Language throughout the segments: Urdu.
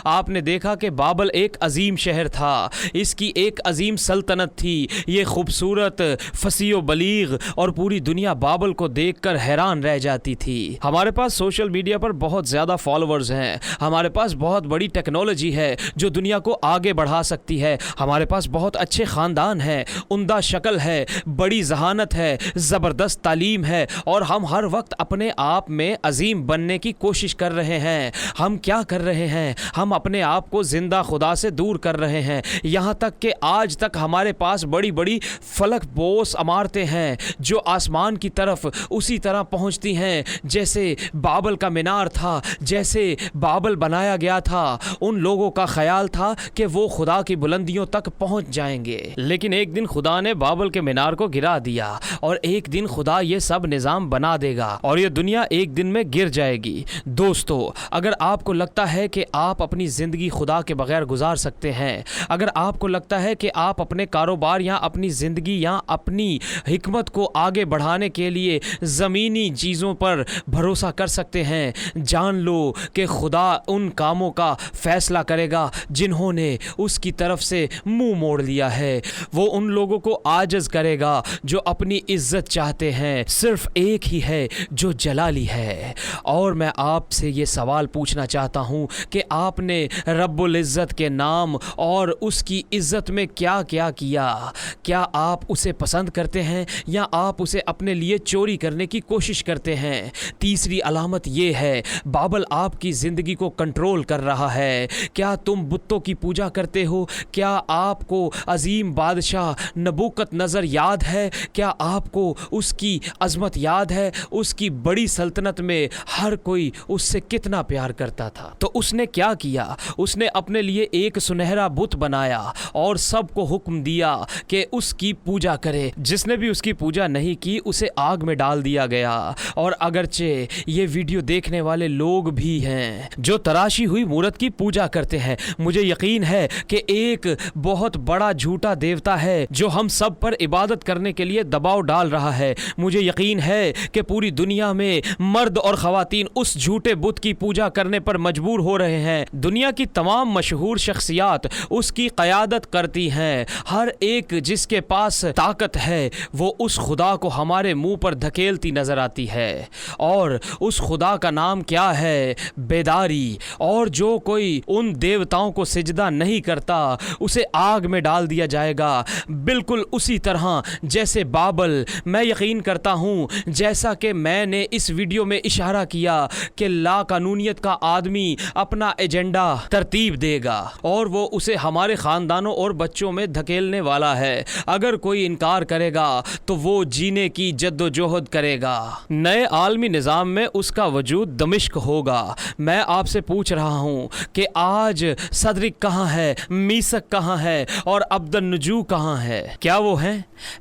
آپ نے دیکھا کہ بابل ایک عظیم شہر تھا، اس کی ایک عظیم سلطنت تھی، یہ خوبصورت، فصیح و بلیغ، اور پوری دنیا بابل کو دیکھ کر حیران رہ جاتی تھی۔ ہمارے پاس سوشل میڈیا پر بہت زیادہ فالوورز ہیں، ہمارے پاس بہت بڑی ٹیکنالوجی ہے جو دنیا کو آگے بڑھا سکتی ہے، ہمارے پاس بہت اچھے خاندان ہیں، عمدہ شکل ہے، بڑی ذہانت ہے، زبردست تعلیم ہے، اور ہم ہر وقت اپنے آپ میں عظیم بننے کی کوشش کر رہے ہیں۔ ہم کیا کر رہے ہیں؟ ہم اپنے آپ کو زندہ خدا سے دور کر رہے ہیں، یہاں تک کہ آج تک ہمارے پاس بڑی بڑی فلک بوس عمارتیں ہیں جو آسمان کی طرف اسی طرح پہنچتی ہیں جیسے بابل کا مینار تھا، جیسے بابل بنایا گیا تھا۔ ان لوگوں کا خیال تھا کہ وہ خدا کی بلندیوں تک پہنچ جائیں گے، لیکن ایک دن خدا نے بابل کے مینار کو گرا دیا، اور ایک دن خدا یہ سب نظام بنا دے گا اور یہ دنیا ایک دن میں گر جائے گی۔ دوستو، اگر آپ کو لگتا ہے کہ آپ اپنی زندگی خدا کے بغیر گزار سکتے ہیں، اگر آپ کو لگتا ہے کہ آپ اپنے کاروبار یا اپنی زندگی یا اپنی حکمت کو آگے بڑھانے کے لیے زمینی چیزوں پر بھروسہ کر سکتے ہیں، جان لو کہ خدا ان کاموں کا فیصلہ کرے گا جنہوں نے اس کی طرف سے منہ موڑ لیا ہے۔ وہ ان لوگوں کو عاجز کرے گا جو اپنی عزت چاہتے ہیں، صرف ایک ہی ہے جو جلالی ہے۔ اور میں آپ سے یہ سوال پوچھنا چاہتا ہوں کہ آپ نے رب العزت کے نام اور اس کی عزت میں کیا کیا کیا؟ کیا آپ اسے پسند کرتے ہیں یا آپ اسے اپنے لیے چوری کرنے کی کوشش کرتے ہیں؟ تیسری علامت یہ ہے، بابل آپ کی زندگی کو کنٹرول کر رہا ہے۔ کیا تم بتوں کی پوجا کرتے ہو؟ کیا آپ کو عظیم بادشاہ نبوکت نظر یاد ہے؟ کیا آپ کو اس کی عظمت یاد ہے؟ اس کی بڑی سلطنت میں ہر کوئی اس سے کتنا پیار کرتا تھا۔ تو اس نے کیا کیا؟ اس نے اپنے لیے ایک سنہرا بت بنایا اور سب کو حکم دیا کہ اس کی پوجا کرے۔ جس نے بھی اس کی پوجا نہیں کی اسے آگ میں ڈال دیا گیا۔ اور اگرچہ یہ ویڈیو دیکھنے والے لوگ بھی ہیں جو تراشی ہوئی مورت کی پوجا کرتے ہیں، مجھے یقین ہے کہ ایک بہت بڑا جھوٹا دیوتا ہے جو ہم سب پر عبادت کرنے کے لیے دباؤ ڈال رہا ہے۔ مجھے یقین ہے کہ پوری دنیا میں مرد اور خواتین اس جھوٹے بت کی پوجا کرنے پر مجبور ہو رہے ہیں۔ دنیا کی تمام مشہور شخصیات اس کی قیادت کرتی ہیں۔ ہر ایک جس کے پاس طاقت ہے وہ اس خدا کو ہمارے منہ پر دھکیلتی نظر آتی ہے، اور اس خدا کا نام کیا ہے؟ بیداری۔ اور جو کوئی ان دیوتاؤں کو سجدہ نہیں کرتا اسے آگ میں ڈال دیا جائے گا، بالکل اسی طرح جیسے بابل۔ میں یقین کرتا ہوں جیسا کہ میں نے اس ویڈیو میں اشارہ کیا کہ لا قانونیت کا آدمی اپنا ایجنڈا ترتیب دے گا اور وہ اسے ہمارے خاندانوں اور بچوں میں دھکیلنے والا ہے۔ اگر کوئی انکار کرے گا تو وہ جینے کی جد و جہد کرے گا۔ نئے عالمی نظام میں اس کا وجود دمشق ہوگا۔ میں آپ سے پوچھ رہا ہوں کہ آج صدرک کہاں ہے، میثق کہاں ہے اور عبد النجو کہاں ہے؟ کیا وہ ہیں؟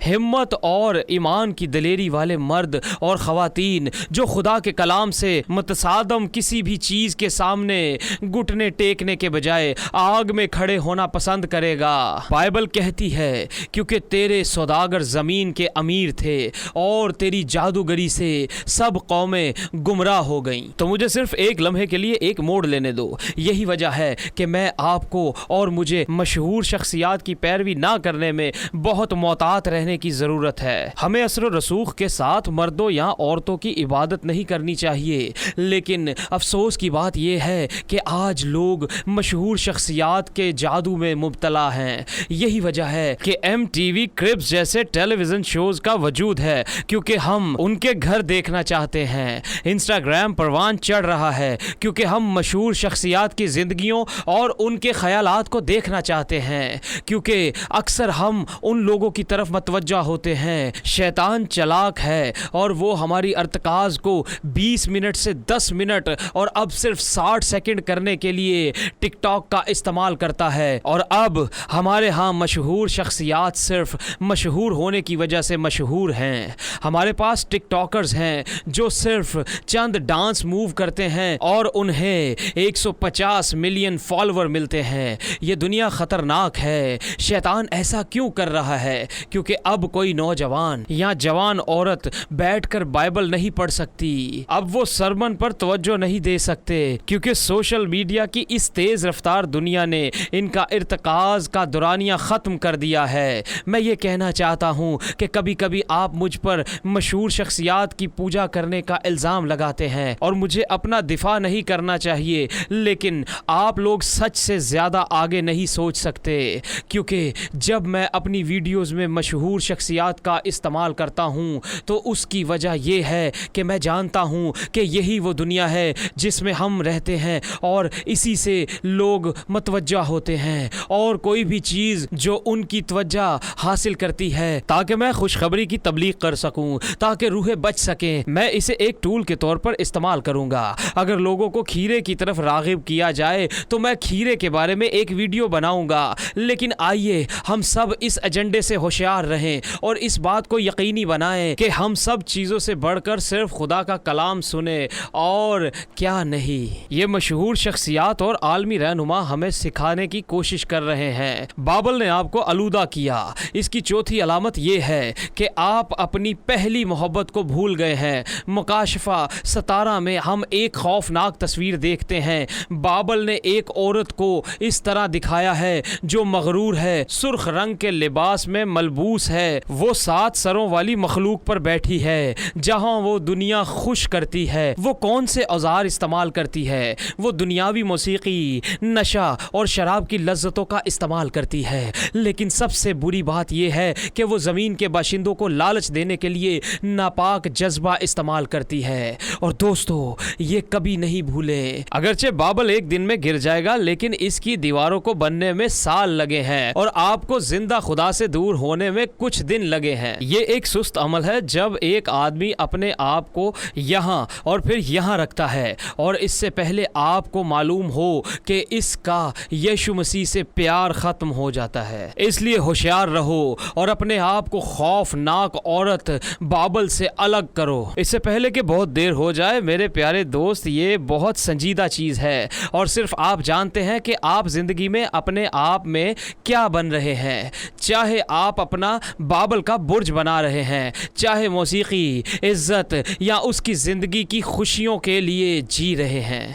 ہمت اور ایمان کی دلیری والے مرد اور خواتین جو خدا کے کلام سے متصادم کسی بھی چیز کے سامنے گھٹنے ٹیکنے کے بجائے آگ میں کھڑے ہونا پسند کرے گا۔ بائبل کہتی ہے کیونکہ تیرے سوداگر زمین کے امیر تھے اور تیری جادوگری سے سب قومیں گمراہ ہو گئیں۔ تو مجھے صرف ایک لمحے کے لیے ایک موڑ لینے دو۔ یہی وجہ ہے کہ میں آپ کو اور مجھے مشہور شخصیات کی پیروی نہ کرنے میں بہت محتاط رہنے کی ضرورت ہے۔ ہمیں اثر و رسوخ کے ساتھ مردوں یا عورتوں کی عبادت نہیں کرنی چاہیے، لیکن افسوس کی بات یہ ہے کہ آج لوگ مشہور شخصیات کے جادو میں مبتلا ہیں۔ یہی وجہ ہے کہ ایم ٹی وی کربس جیسے ٹیلی ویژن شوز کا وجود ہے، کیونکہ ہم ان کے گھر دیکھنا چاہتے ہیں۔ انسٹاگرام پروان چڑھ رہا ہے کیونکہ ہم مشہور شخصیات کی زندگیوں اور ان کے خیالات کو دیکھنا چاہتے ہیں، کیونکہ اکثر ہم ان لوگوں کی طرف متوجہ ہوتے ہیں۔ شیطان چلاک ہے اور وہ ہماری ارتکاز کو 20 منٹ سے 10 منٹ اور اب صرف 60 سیکنڈ کرنے کے لیے ٹک ٹاک کا استعمال کرتا ہے، اور اب ہمارے ہاں مشہور شخصیات صرف مشہور ہونے کی وجہ سے مشہور ہیں۔ ہمارے پاس ٹک ٹاکرز ہیں جو صرف چند ڈانس موو کرتے ہیں اور انہیں 150 ملین فالوور ملتے ہیں۔ یہ دنیا خطرناک ہے۔ شیطان ایسا کیوں کر رہا ہے؟ کیونکہ اب کوئی نوجوان یا جوان عورت بیٹھ کر بائبل نہیں پڑھ سکتی، اب وہ سرمن پر توجہ نہیں دے سکتے، کیونکہ سوشل میڈیا کہ اس تیز رفتار دنیا نے ان کا ارتکاز کا دورانیہ ختم کر دیا ہے۔ میں یہ کہنا چاہتا ہوں کہ کبھی کبھی آپ مجھ پر مشہور شخصیات کی پوجا کرنے کا الزام لگاتے ہیں اور مجھے اپنا دفاع نہیں کرنا چاہیے، لیکن آپ لوگ سچ سے زیادہ آگے نہیں سوچ سکتے، کیونکہ جب میں اپنی ویڈیوز میں مشہور شخصیات کا استعمال کرتا ہوں تو اس کی وجہ یہ ہے کہ میں جانتا ہوں کہ یہی وہ دنیا ہے جس میں ہم رہتے ہیں اور اسی سے لوگ متوجہ ہوتے ہیں، اور کوئی بھی چیز جو ان کی توجہ حاصل کرتی ہے تاکہ میں خوشخبری کی تبلیغ کر سکوں، تاکہ روحیں بچ سکیں، میں اسے ایک ٹول کے طور پر استعمال کروں گا۔ اگر لوگوں کو کھیرے کی طرف راغب کیا جائے تو میں کھیرے کے بارے میں ایک ویڈیو بناؤں گا، لیکن آئیے ہم سب اس ایجنڈے سے ہوشیار رہیں اور اس بات کو یقینی بنائیں کہ ہم سب چیزوں سے بڑھ کر صرف خدا کا کلام سنیں اور کیا نہیں۔ یہ مشہور شخصیات اور عالمی رہنما ہمیں سکھانے کی کوشش کر رہے ہیں۔ بائبل نے آپ کو آلودہ کیا۔ اس کی چوتھی علامت یہ ہے کہ آپ اپنی پہلی محبت کو بھول گئے ہیں۔ مکاشفہ 17 میں ہم ایک خوفناک تصویر دیکھتے ہیں۔ بائبل نے ایک عورت کو اس طرح دکھایا ہے جو مغرور ہے، سرخ رنگ کے لباس میں ملبوس ہے، وہ 7 سروں والی مخلوق پر بیٹھی ہے۔ جہاں وہ دنیا خوش کرتی ہے، وہ کون سے اوزار استعمال کرتی ہے؟ وہ دنیاوی موسیقی، نشہ اور شراب کی لذتوں کا استعمال کرتی ہے، لیکن سب سے بری بات یہ ہے کہ وہ زمین کے باشندوں کو لالچ دینے کے لیے ناپاک جذبہ استعمال کرتی ہے۔ اور دوستو، یہ کبھی نہیں بھولیں، اگرچہ بائبل ایک دن میں گر جائے گا، لیکن اس کی دیواروں کو بننے میں سال لگے ہیں اور آپ کو زندہ خدا سے دور ہونے میں کچھ دن لگے ہیں۔ یہ ایک سست عمل ہے جب ایک آدمی اپنے آپ کو یہاں اور پھر یہاں رکھتا ہے اور اس سے پہلے آپ کو معلوم ہو کہ اس کا یشوع مسیح سے پیار ختم ہو جاتا ہے۔ اس لیے ہوشیار رہو اور اپنے آپ کو خوفناک عورت بابل سے الگ کرو۔ اس سے پہلے کہ بہت دیر ہو جائے میرے پیارے دوست، یہ بہت سنجیدہ چیز ہے اور صرف آپ جانتے ہیں کہ آپ زندگی میں اپنے آپ میں کیا بن رہے ہیں۔ چاہے آپ اپنا بابل کا برج بنا رہے ہیں، چاہے موسیقی، عزت یا اس کی زندگی کی خوشیوں کے لیے جی رہے ہیں،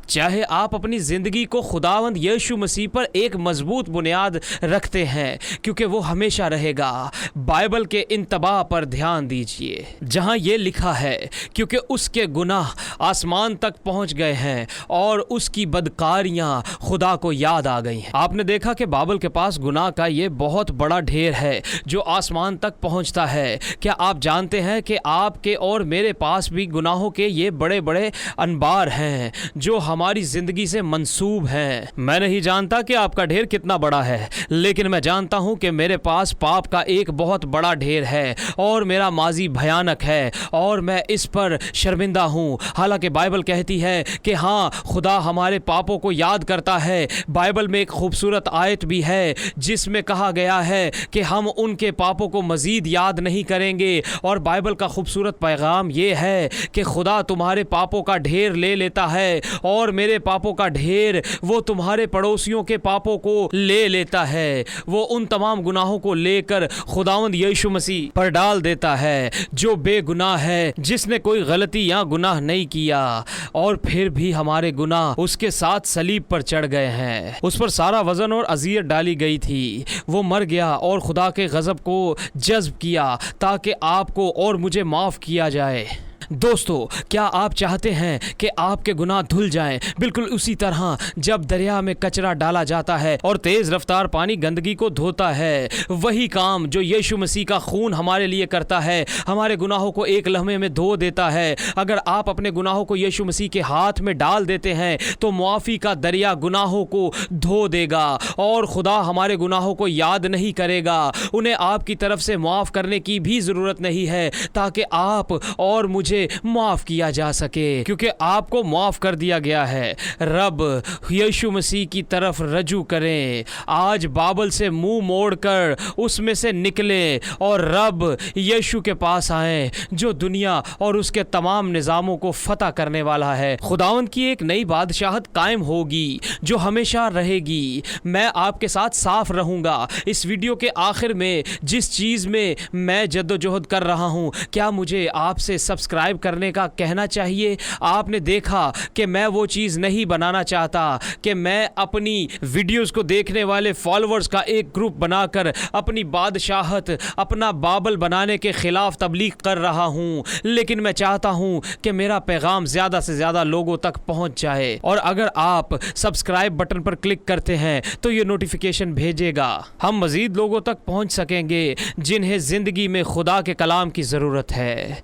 چاہے آپ اپنی زندگی کو خداوند یشوع مسیح پر ایک مضبوط بنیاد رکھتے ہیں، کیونکہ وہ ہمیشہ رہے گا۔ بائبل کے انتباہ پر دھیان دیجئے جہاں یہ لکھا ہے، کیونکہ اس کے گناہ آسمان تک پہنچ گئے ہیں اور اس کی بدکاریاں خدا کو یاد آ گئی ہیں۔ آپ نے دیکھا کہ بائبل کے پاس گناہ کا یہ بہت بڑا ڈھیر ہے جو آسمان تک پہنچتا ہے۔ کیا آپ جانتے ہیں کہ آپ کے اور میرے پاس بھی گناہوں کے یہ بڑے بڑے انبار ہیں جو ہماری زندگی سے منسوب ہیں؟ میں نہیں جانتا کہ آپ کا ڈھیر کتنا بڑا ہے، لیکن میں جانتا ہوں کہ میرے پاس پاپ کا ایک بہت بڑا ڈھیر ہے اور میرا ماضی بھیانک ہے اور میں اس پر شرمندہ ہوں۔ حالانکہ بائبل کہتی ہے کہ ہاں، خدا ہمارے پاپوں کو یاد کرتا ہے۔ بائبل میں ایک خوبصورت آیت بھی ہے جس میں کہا گیا ہے کہ ہم ان کے پاپوں کو مزید یاد نہیں کریں گے، اور بائبل کا خوبصورت پیغام یہ ہے کہ خدا تمہارے پاپوں کا ڈھیر لے لیتا ہے اور میرے پاپوں کا ڈھیر وہ تمہارے پڑوسیوں کے پاپوں کو لے لیتا ہے۔ وہ ان تمام گناہوں کو لے کر خداوند یشوع مسیح پر ڈال دیتا ہے جو بے گناہ ہے، جس نے کوئی غلطی یا گناہ نہیں کیا، اور پھر بھی ہمارے گناہ اس کے ساتھ صلیب پر چڑھ گئے ہیں۔ اس پر سارا وزن اور اذیت ڈالی گئی تھی۔ وہ مر گیا اور خدا کے غضب کو جذب کیا تاکہ آپ کو اور مجھے معاف کیا جائے۔ دوستو، کیا آپ چاہتے ہیں کہ آپ کے گناہ دھل جائیں؟ بالکل اسی طرح جب دریا میں کچرا ڈالا جاتا ہے اور تیز رفتار پانی گندگی کو دھوتا ہے، وہی کام جو یشوع مسیح کا خون ہمارے لیے کرتا ہے، ہمارے گناہوں کو ایک لمحے میں دھو دیتا ہے۔ اگر آپ اپنے گناہوں کو یشوع مسیح کے ہاتھ میں ڈال دیتے ہیں تو معافی کا دریا گناہوں کو دھو دے گا اور خدا ہمارے گناہوں کو یاد نہیں کرے گا۔ انہیں آپ کی طرف سے معاف کرنے کی بھی ضرورت نہیں ہے تاکہ آپ اور مجھے معاف کیا جا سکے، کیونکہ آپ کو معاف کر دیا گیا ہے۔ رب یشوع مسیح کی طرف رجوع کریں، آج بابل سے منہ موڑ کر اس میں سے نکلیں اور رب یشوع کے پاس آئیں جو دنیا اور اس کے تمام نظاموں کو فتح کرنے والا ہے۔ خداوند کی ایک نئی بادشاہت قائم ہوگی جو ہمیشہ رہے گی۔ میں آپ کے ساتھ صاف رہوں گا۔ اس ویڈیو کے آخر میں جس چیز میں میں جدوجہد کر رہا ہوں، کیا مجھے آپ سے سبسکرائب سبسکرائب کرنے کا کہنا چاہیے. آپ نے دیکھا کہ میں وہ چیز نہیں بنانا چاہتا کہ میں اپنی ویڈیوز کو دیکھنے والے فالوورز کا ایک گروپ بنا کر اپنی بادشاہت، اپنا بابل بنانے کے خلاف تبلیغ کر رہا ہوں، لیکن میں چاہتا ہوں کہ میرا پیغام زیادہ سے زیادہ لوگوں تک پہنچ جائے. اور اگر آپ سبسکرائب بٹن پر کلک کرتے ہیں تو یہ نوٹیفیکیشن بھیجے گا. ہم مزید لوگوں تک پہنچ سکیں گے جنہیں زندگی میں خدا کے کلام کی ضرورت ہے.